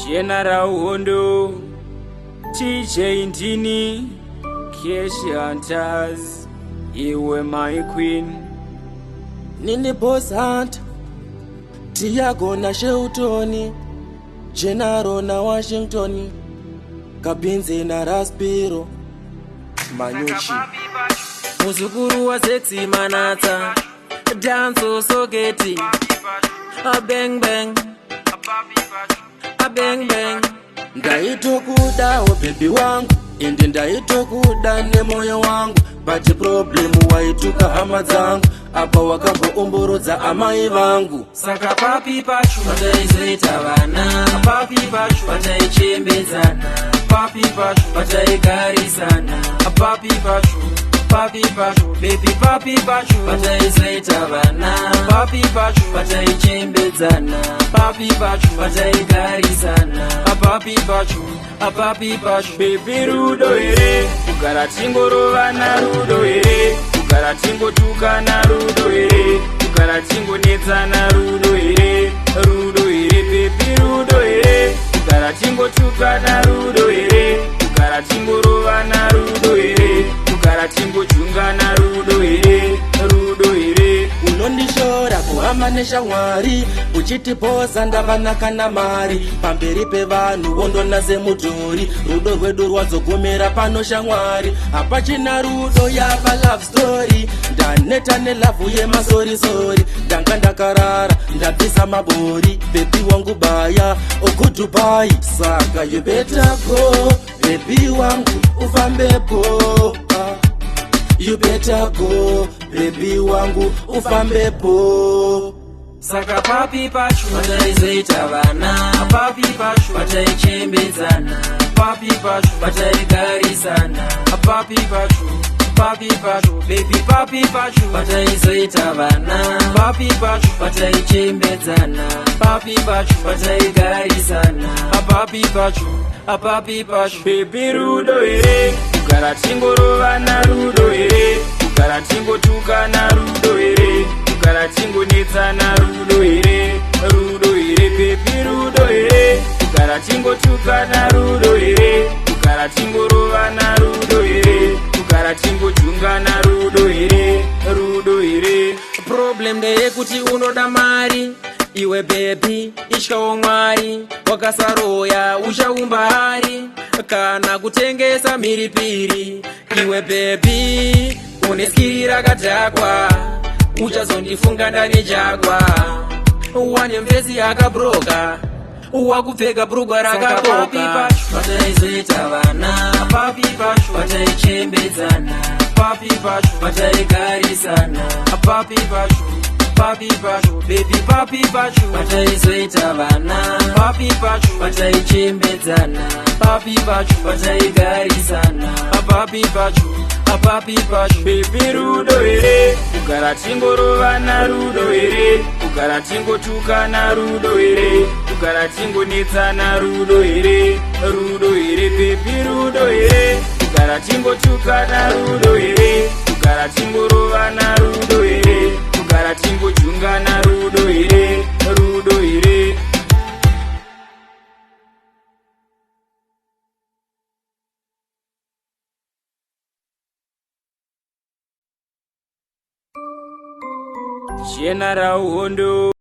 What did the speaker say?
General Hondo, TJ Ndini, Cash Hunters, iwe my queen. Nini Boss Hunter, Tiago na Sheutoni, Gennaro na Washington, Kabinzi na Raspiro, Manyuchi. Muzukuru wa sexy manata, danso soketi, a bang bang, a bang bang. Ndaitokuda o baby wangu, indi ndaitokuda ne moyo wangu, but problem waituka hama zangu, apa wakabo umburuza amai vangu. Saka papi pachu, wataizoita vana, papi pachu, wataichembezana, papi pachu, wataigarisana, papi pachu, papi pachu, baby papi pachu, wataizoita vana, papi pachu, wataichembezana, papi pachu, wataigarisana, papi pachu, papi pachu. Baby rudo ere, kugara tingoro vana rudo ere, kugara tingo tuka na rudo ere, kugara tingo netsa na rudo ere, baby rudo ere, kugara tingo tuka na rudo ere, kugara tingo rova na rudo ere, kugara tingo chunga na rudo ere. Unondishora kuhamba neshamwari, uchitipoza ndavanaka na mari, pamberi pevanhu wondonaze mudhori, rudo rwedu rwazogumira pano shamwari, hapachina rudo yapa love story, ndaneta nelavhu yemasorisori, ndanga ndakarara ndabvisa mabori, bebi wangu baya ogudubai, saka you better go, bebi wangu ufambepo, you better go, baby wangu ufambepo. Saka papi pachu, wataizoita vana, papi pachu, wataichembezana, papi pachu, wataigarisana, papi pachu, papi pachu, baby papi pachu, wataizoita vana, papi pachu, wataichembezana, papi pachu, wataigarisana, papi pachu, papi pachu. Baby rudo ere, kugara tingoro vana rudo ere, kugara tingo tuka na rudo ere, kugara tingo netsa na rudo ere, baby rudo ere, kugara tingo tuka na rudo ere, kugara tingo rova na rudo ere, kugara tingo chunga na rudo ere. Problem ndeyekuti unoda mari, iwe baby ishawo mwari, wakasaroya uchaumba hari, kana kutengesa mhiripiri, iwe baby uneskirira kadhakwa, uchazondifunga ndane jagwa, wane mvezi yakabroka, wakupfeka brugwa rakaboka. Wataizoita vana, papi pachu, wataichembezana, papi pachu, wataigarisana, papi pachu, papi pachu, baby papi pachu, wataizoita vana, papi pachu, wataichembezana, papi pachu, wataigarisana, papi pachu, papi pachu. Baby rudo ere, kugara tingoro vana rudo ere, kugara tingo tuka na rudo ere, kugara tingo netsa na rudo ere, baby rudo ere, kugara tingo tuka na rudo ere, kugara tingo rova na rudo ere, kugara tingo chunga na rudo ere. General Hondo.